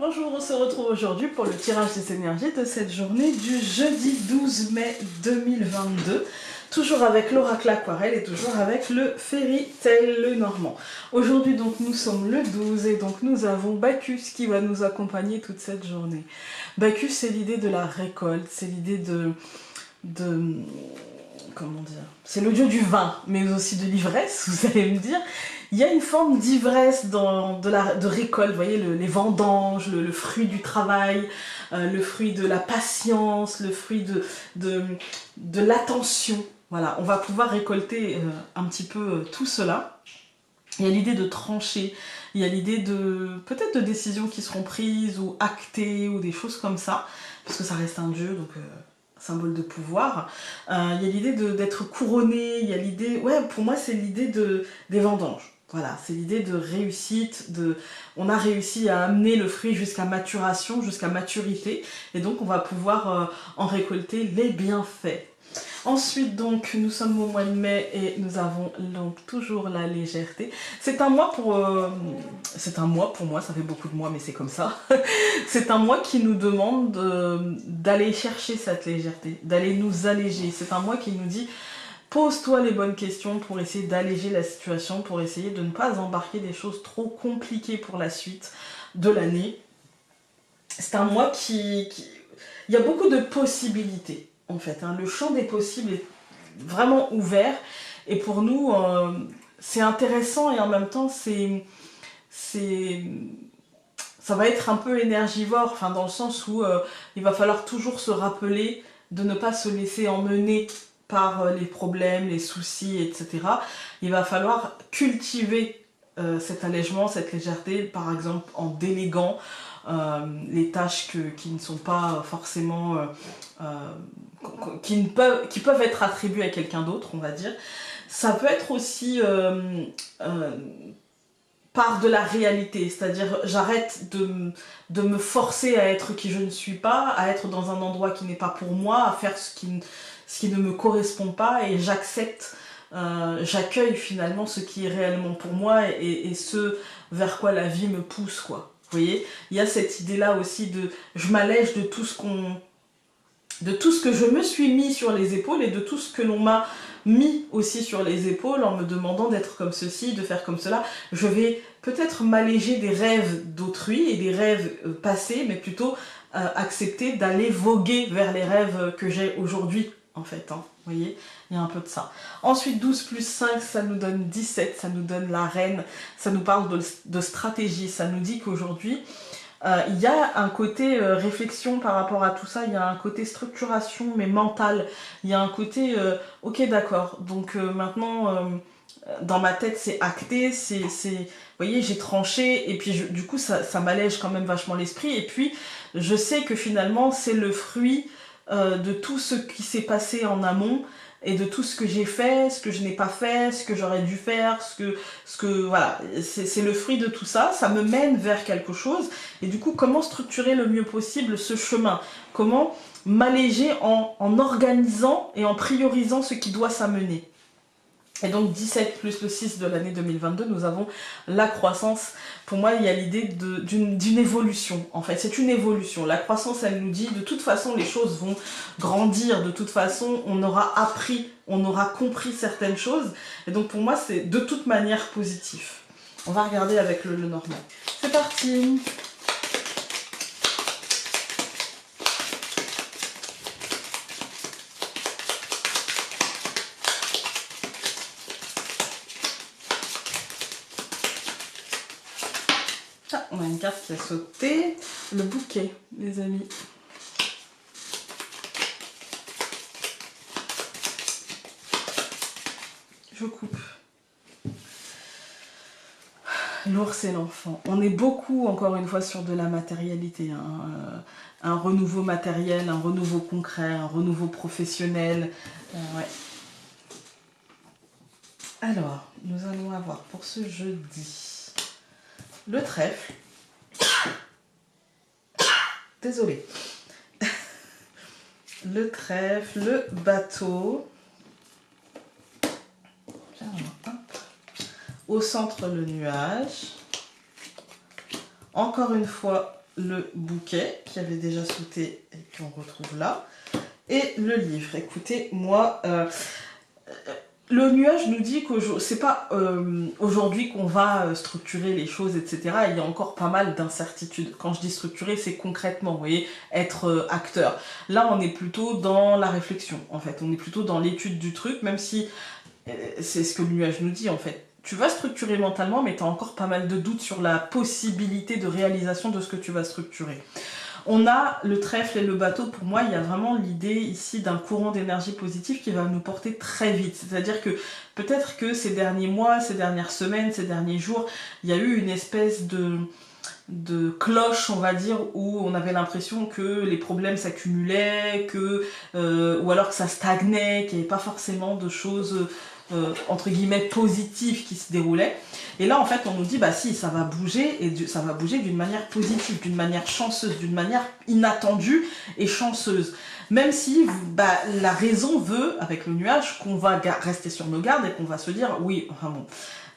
Bonjour, on se retrouve aujourd'hui pour le tirage des énergies de cette journée du jeudi 12 mai 2022. Toujours avec l'oracle aquarelle et toujours avec le Fairy Tail le normand. Aujourd'hui donc nous sommes le 12 et donc nous avons Bacchus qui va nous accompagner toute cette journée. Bacchus, c'est l'idée de la récolte, c'est l'idée de comment dire, c'est le dieu du vin, mais aussi de l'ivresse, vous allez me dire. Il y a une forme d'ivresse de récolte, vous voyez, les vendanges, le fruit du travail, le fruit de la patience, le fruit de l'attention. Voilà, on va pouvoir récolter un petit peu tout cela. Il y a l'idée de trancher, il y a l'idée de peut-être de décisions qui seront prises ou actées ou des choses comme ça, parce que ça reste un dieu, donc symbole de pouvoir. Il y a l'idée d'être couronné, il y a l'idée, ouais, pour moi c'est l'idée des vendanges. Voilà, c'est l'idée de réussite, on a réussi à amener le fruit jusqu'à maturation, jusqu'à maturité, et donc on va pouvoir en récolter les bienfaits. Ensuite, donc, nous sommes au mois de mai et nous avons donc toujours la légèreté. C'est un mois pour moi, ça fait beaucoup de mois, mais c'est comme ça. C'est un mois qui nous demande d'aller chercher cette légèreté, d'aller nous alléger. C'est un mois qui nous dit pose-toi les bonnes questions pour essayer d'alléger la situation, pour essayer de ne pas embarquer des choses trop compliquées pour la suite de l'année. C'est un mois il y a beaucoup de possibilités. En fait, le champ des possibles est vraiment ouvert et pour nous c'est intéressant et en même temps ça va être un peu énergivore, enfin dans le sens où il va falloir toujours se rappeler de ne pas se laisser emmener par les problèmes, les soucis, etc. Il va falloir cultiver cet allègement, cette légèreté, par exemple en déléguant les tâches qui ne sont pas forcément qui peuvent être attribuées à quelqu'un d'autre, on va dire. Ça peut être aussi part de la réalité, c'est-à-dire j'arrête de me forcer à être qui je ne suis pas, à être dans un endroit qui n'est pas pour moi, à faire ce qui ne me correspond pas, et j'accepte, j'accueille finalement ce qui est réellement pour moi et ce vers quoi la vie me pousse, quoi. Vous voyez, il y a cette idée-là aussi de je m'allège de tout ce que je me suis mis sur les épaules et de tout ce que l'on m'a mis aussi sur les épaules en me demandant d'être comme ceci, de faire comme cela. Je vais peut-être m'alléger des rêves d'autrui et des rêves passés, mais plutôt accepter d'aller voguer vers les rêves que j'ai aujourd'hui, en fait. Vous voyez, il y a un peu de ça. Ensuite, 12 plus 5, ça nous donne 17, ça nous donne la reine, ça nous parle de stratégie, ça nous dit qu'aujourd'hui, il y a un côté réflexion par rapport à tout ça, il y a un côté structuration mais mental, il y a un côté ok d'accord, donc maintenant dans ma tête c'est acté, vous voyez j'ai tranché et puis du coup ça m'allège quand même vachement l'esprit et puis je sais que finalement c'est le fruit de tout ce qui s'est passé en amont et de tout ce que j'ai fait, ce que je n'ai pas fait, ce que j'aurais dû faire, voilà, c'est le fruit de tout ça, ça me mène vers quelque chose, et du coup, comment structurer le mieux possible ce chemin? Comment m'alléger en organisant et en priorisant ce qui doit s'amener? Et donc 17 plus le 6 de l'année 2022, nous avons la croissance. Pour moi, il y a l'idée d'une évolution. En fait, c'est une évolution. La croissance, elle nous dit, de toute façon, les choses vont grandir. De toute façon, on aura appris, on aura compris certaines choses. Et donc pour moi, c'est de toute manière positif. On va regarder avec le normand. C'est parti! Ah, on a une carte qui a sauté. Le bouquet, les amis. Je coupe. L'ours et l'enfant. On est beaucoup, encore une fois, sur de la matérialité. Un renouveau matériel, un renouveau concret, un renouveau professionnel. Ouais. Alors, nous allons avoir pour ce jeudi le trèfle. Désolée. Le trèfle, le bateau. Au centre, le nuage. Encore une fois, le bouquet qui avait déjà sauté et qu'on retrouve là. Et le livre. Écoutez, moi... le nuage nous dit que c'est pas aujourd'hui qu'on va structurer les choses, etc. Il y a encore pas mal d'incertitudes. Quand je dis structurer, c'est concrètement, vous voyez, être acteur. Là, on est plutôt dans la réflexion, en fait. On est plutôt dans l'étude du truc, même si c'est ce que le nuage nous dit, en fait. Tu vas structurer mentalement, mais tu as encore pas mal de doutes sur la possibilité de réalisation de ce que tu vas structurer. On a le trèfle et le bateau. Pour moi, il y a vraiment l'idée ici d'un courant d'énergie positive qui va nous porter très vite. C'est-à-dire que peut-être que ces derniers mois, ces dernières semaines, ces derniers jours, il y a eu une espèce de cloche, on va dire, où on avait l'impression que les problèmes s'accumulaient, ou alors que ça stagnait, qu'il n'y avait pas forcément de choses entre guillemets positives qui se déroulaient. Et là, en fait, on nous dit, bah si, ça va bouger, et ça va bouger d'une manière positive, d'une manière chanceuse, d'une manière inattendue et chanceuse. Même si la raison veut, avec le nuage, qu'on va rester sur nos gardes et qu'on va se dire, oui, enfin bon,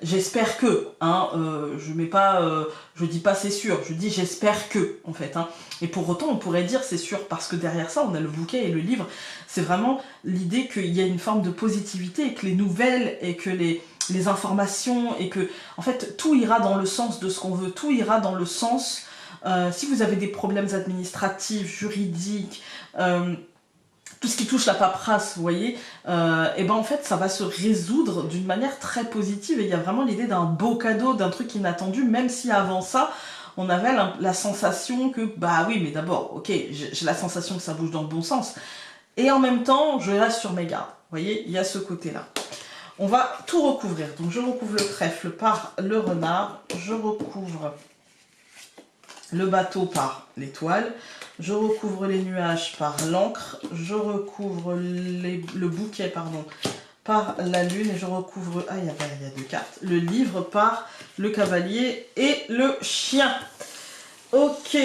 j'espère que, je dis pas c'est sûr, je dis j'espère que, en fait. Et pour autant, on pourrait dire c'est sûr, parce que derrière ça, on a le bouquet et le livre. C'est vraiment l'idée qu'il y a une forme de positivité et que les nouvelles et que les informations et que, en fait, tout ira dans le sens de ce qu'on veut, tout ira dans le sens, si vous avez des problèmes administratifs, juridiques, tout ce qui touche la paperasse, vous voyez, et ben en fait ça va se résoudre d'une manière très positive et il y a vraiment l'idée d'un beau cadeau, d'un truc inattendu, même si avant ça on avait la sensation que bah oui mais d'abord ok j'ai la sensation que ça bouge dans le bon sens et en même temps je reste sur mes gardes, vous voyez, il y a ce côté là. On va tout recouvrir, donc je recouvre le trèfle par le renard, je recouvre le bateau par l'étoile, je recouvre les nuages par l'encre, je recouvre le bouquet pardon, par la lune et je recouvre, il y a deux cartes, le livre par le cavalier et le chien. Ok.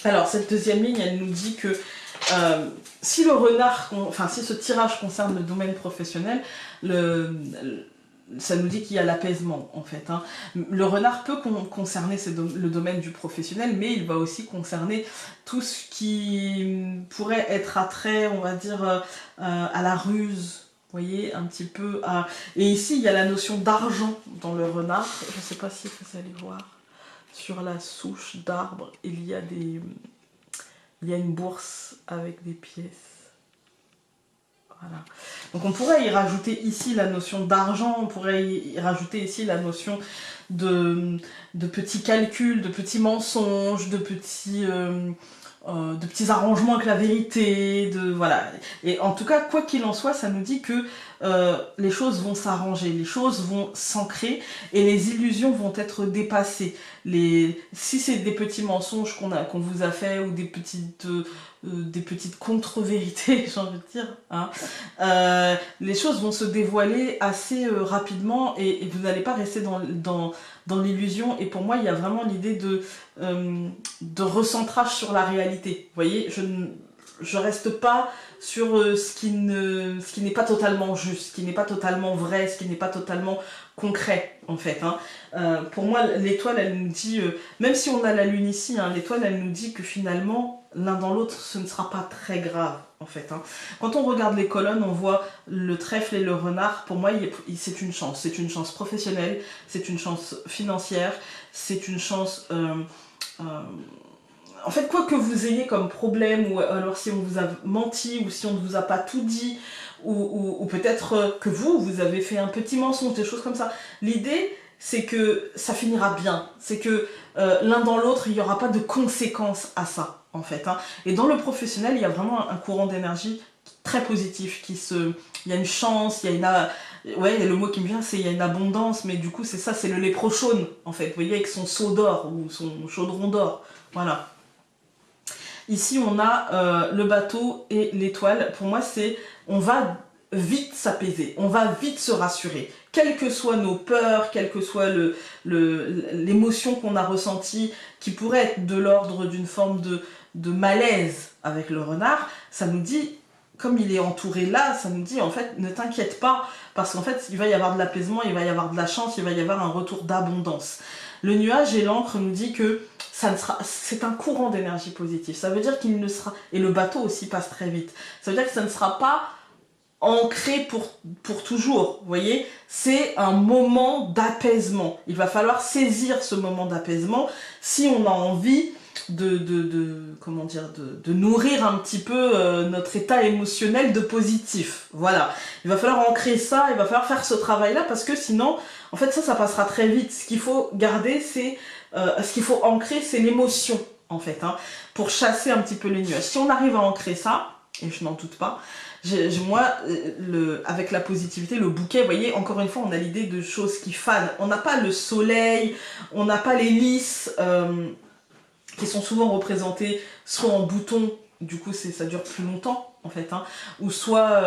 Alors cette deuxième ligne, elle nous dit que si le renard, si ce tirage concerne le domaine professionnel, ça nous dit qu'il y a l'apaisement en fait. Le renard peut concerner le domaine du professionnel, mais il va aussi concerner tout ce qui pourrait être attrait, on va dire, à la ruse. Vous voyez, un petit peu. Et ici, il y a la notion d'argent dans le renard. Je ne sais pas si vous allez voir. Sur la souche d'arbre, il y a une bourse avec des pièces. Voilà. Donc on pourrait y rajouter ici la notion d'argent, on pourrait y rajouter ici la notion de petits calculs, de petits mensonges, de petits arrangements avec la vérité, voilà. Et en tout cas, quoi qu'il en soit, ça nous dit que les choses vont s'arranger, les choses vont s'ancrer et les illusions vont être dépassées. Si c'est des petits mensonges qu'on vous a fait ou des petites contre-vérités, j'ai envie de dire, les choses vont se dévoiler assez rapidement et vous n'allez pas rester dans l'illusion. Et pour moi, il y a vraiment l'idée de recentrage sur la réalité. Vous voyez, je reste pas sur ce qui n'est pas totalement juste, ce qui n'est pas totalement vrai, ce qui n'est pas totalement concret en fait. Pour moi, l'étoile, elle nous dit, même si on a la lune ici, l'étoile, elle nous dit que finalement, l'un dans l'autre, ce ne sera pas très grave en fait. Quand on regarde les colonnes, on voit le trèfle et le renard. Pour moi, c'est une chance professionnelle, c'est une chance financière, c'est une chance... en fait, quoi que vous ayez comme problème, ou alors si on vous a menti, ou si on ne vous a pas tout dit, ou peut-être que vous avez fait un petit mensonge, des choses comme ça. L'idée, c'est que ça finira bien. C'est que l'un dans l'autre, il n'y aura pas de conséquences à ça, en fait. Et dans le professionnel, il y a vraiment un courant d'énergie très positif. Il y a une chance, il y a le mot qui me vient, c'est il y a une abondance, mais du coup, c'est ça, c'est le léprochaune, en fait. Vous voyez, avec son seau d'or, ou son chaudron d'or. Voilà. Ici, on a le bateau et l'étoile. Pour moi, on va vite s'apaiser, on va vite se rassurer. Quelles que soient nos peurs, quelle que soit l'émotion qu'on a ressentie, qui pourrait être de l'ordre d'une forme de malaise avec le renard, ça nous dit, comme il est entouré là, ça nous dit en fait, ne t'inquiète pas, parce qu'en fait, il va y avoir de l'apaisement, il va y avoir de la chance, il va y avoir un retour d'abondance. Le nuage et l'encre nous dit que c'est un courant d'énergie positive. Ça veut dire qu'il ne sera, et le bateau aussi passe très vite. Ça veut dire que ça ne sera pas ancré pour toujours, vous voyez, c'est un moment d'apaisement. Il va falloir saisir ce moment d'apaisement si on a envie comment dire, de nourrir un petit peu notre état émotionnel de positif. Voilà, il va falloir ancrer ça, il va falloir faire ce travail-là parce que sinon, en fait, ça passera très vite. Ce qu'il faut garder, ce qu'il faut ancrer, c'est l'émotion, en fait, hein, pour chasser un petit peu les nuages. Si on arrive à ancrer ça, et je n'en doute pas, moi, avec la positivité, le bouquet, vous voyez, encore une fois, on a l'idée de choses qui fanent. On n'a pas le soleil, on n'a pas les lys qui sont souvent représentées soit en bouton, du coup ça dure plus longtemps en fait, hein, ou soit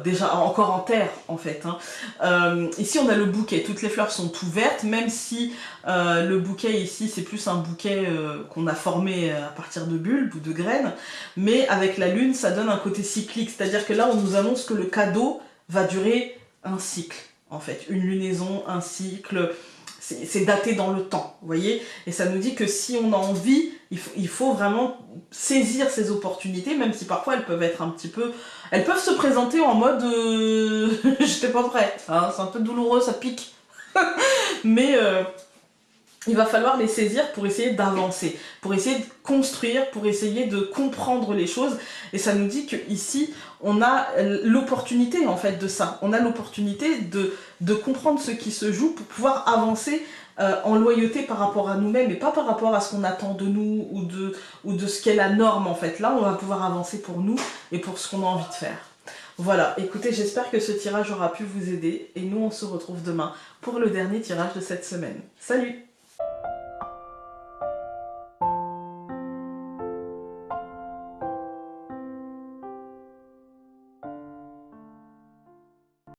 déjà encore en terre en fait. Hein. Ici on a le bouquet, toutes les fleurs sont ouvertes, même si le bouquet ici c'est plus un bouquet qu'on a formé à partir de bulbes ou de graines, mais avec la lune ça donne un côté cyclique, c'est-à-dire que là on nous annonce que le cadeau va durer un cycle en fait, une lunaison, un cycle. C'est daté dans le temps, vous voyez. Et ça nous dit que si on a envie, il faut vraiment saisir ces opportunités, même si parfois elles peuvent être un petit peu... Elles peuvent se présenter en mode j'étais pas prête, hein, c'est un peu douloureux, ça pique. Mais il va falloir les saisir pour essayer d'avancer, pour essayer de construire, pour essayer de comprendre les choses. Et ça nous dit qu'ici, on a l'opportunité en fait de ça. On a l'opportunité de comprendre ce qui se joue pour pouvoir avancer en loyauté par rapport à nous-mêmes et pas par rapport à ce qu'on attend de nous ou de ce qu'est la norme en fait. Là, on va pouvoir avancer pour nous et pour ce qu'on a envie de faire. Voilà, écoutez, j'espère que ce tirage aura pu vous aider et nous, on se retrouve demain pour le dernier tirage de cette semaine. Salut!